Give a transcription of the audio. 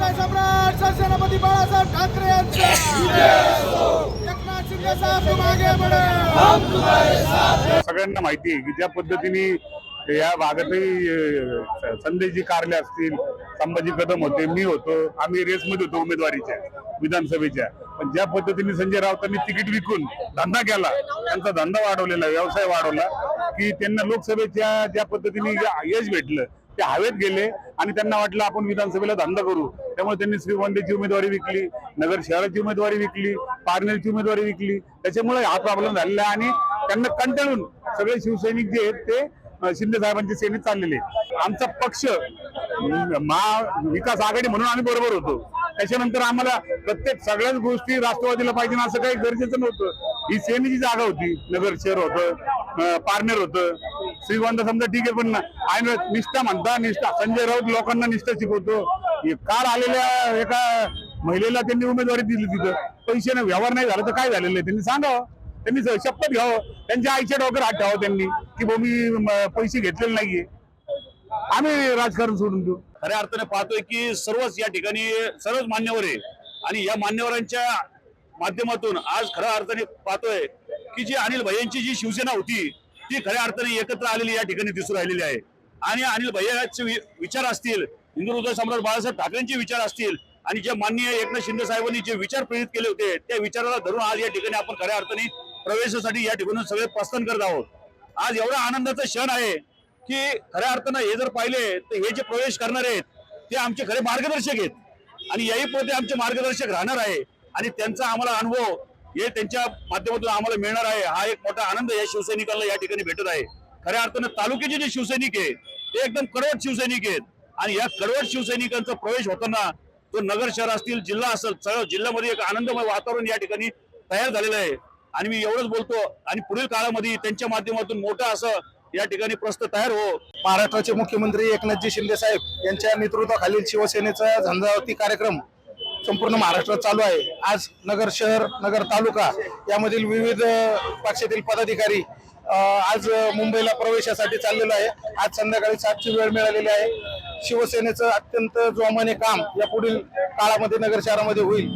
हिंदुत्वचा सम्राट सेनापती बाळासाहेब ठाकरे यांचा एकनाथ शिंदे साहेब तुम आगे बढ़े, हम तुम्हारे साथ हैं। सगळ्यांना माहिती आहे की ज्या पद्धतीने या भागातही संदेशजी कारले असतील, संभाजी कदम होते, मी होतो, आम्ही रेसमध्ये होतो उमेदवारीच्या विधानसभेच्या. पण ज्या पद्धतीने संजय राऊतांनी तिकीट विकून धंदा केला, त्यांचा धंदा वाढवलेला, व्यवसाय वाढवला, की त्यांना लोकसभेच्या ज्या पद्धतीने यश भेटलं ते हवेत गेले आणि त्यांना वाटलं आपण विधानसभेला धंदा करू. त्यामुळे त्यांनी श्रीगोंद्याची उमेदवारी विकली, नगर शहराची उमेदवारी विकली, पारनेरची उमेदवारी विकली. त्याच्यामुळे हा प्रॉब्लेम झालेला आणि त्यांना कंटाळून सगळे शिवसैनिक जे आहेत ते शिंदे साहेबांच्या सेनेत चाललेले. आमचा पक्ष महाविकास आघाडी म्हणून आम्ही बरोबर होतो. त्याच्यानंतर आम्हाला प्रत्येक सगळ्याच गोष्टी राष्ट्रवादीला पाहिजे असं काही गरजेचं नव्हतं. ही सेनेची जागा होती, नगर शहर होतं, पारनेर होतं, श्रीगोंदा समजा ठीक आहे, पण आणि निष्ठा म्हणता निष्ठा. संजय राऊत लोकांना निष्ठा शिकवतो. काल आलेल्या एका महिलेला त्यांनी उमेदवारी दिली, तिथं पैशाने व्यवहार नाही झाला तर काय झालेलं आहे त्यांनी सांगावं, त्यांनी शपथ घ्यावं, त्यांच्या आईच्या डोक्यावर हात ठेवावं त्यांनी की भाऊ मी पैसे घेतलेले नाहीये, आम्ही राजकारण सोडून देऊ. खऱ्या अर्थाने पाहतोय की सर्वच या ठिकाणी सर्वच मान्यवर आहे आणि या मान्यवरांच्या माध्यमातून आज खऱ्या अर्थाने पाहतोय की जी अनिल भैयांची जी शिवसेना होती ती खऱ्या अर्थाने एकत्र आलेली या ठिकाणी दिसून राहिलेली आहे. आणि अनिल भैयाचे विचार असतील, हिंदुत्व सम्राट बाळासाहेब ठाकरेंचे विचार असतील आणि जे माननीय एकनाथ शिंदे साहेबांनी जे विचार प्रेरित केले होते त्या विचाराला धरून आज या ठिकाणी आपण खऱ्या अर्थाने प्रवेशासाठी या ठिकाणी सगळे प्रस्थान करत आहोत. आज एवढा आनंदाचा क्षण आहे की खऱ्या अर्थानं हे जर पाहिले तर हे जे प्रवेश करणार आहेत ते आमचे खरे मार्गदर्शक आहेत आणि याही पुढे आमचे मार्गदर्शक राहणार आहे आणि त्यांचा आम्हाला अनुभव हे त्यांच्या माध्यमातून आम्हाला मिळणार आहे. हा एक मोठा आनंद या शिवसैनिकांना या ठिकाणी भेटत आहे. खऱ्या अर्थानं तालुक्याचे जे शिवसैनिक आहेत ते एकदम कडवट शिवसैनिक आहेत आणि या कडवट शिवसैनिकांचा प्रवेश होताना तो नगर शहर असतील, जिल्हा असेल, सगळं जिल्ह्यामध्ये एक आनंदमय वातावरण या ठिकाणी तयार झालेलं आहे. आणि मी एवढंच बोलतो आणि पुढील काळामध्ये त्यांच्या माध्यमातून मोठं असं या ठिकाणी प्रश्न तयार हो. महाराष्ट्राचे मुख्यमंत्री एकनाथजी शिंदे साहेब यांच्या नेतृत्वाखालील शिवसेनेचा झंझावाती कार्यक्रम संपूर्ण महाराष्ट्रात चालू आहे. आज नगर शहर, नगर तालुका यामधील विविध पक्षातील पदाधिकारी आज मुंबईला प्रवेशासाठी चाललेलो आहे. आज संध्याकाळी 7ची वेळ मिळालेली आहे. शिवसेनेचं अत्यंत जोमाने काम या पुढील काळामध्ये नगर शहरामध्ये होईल.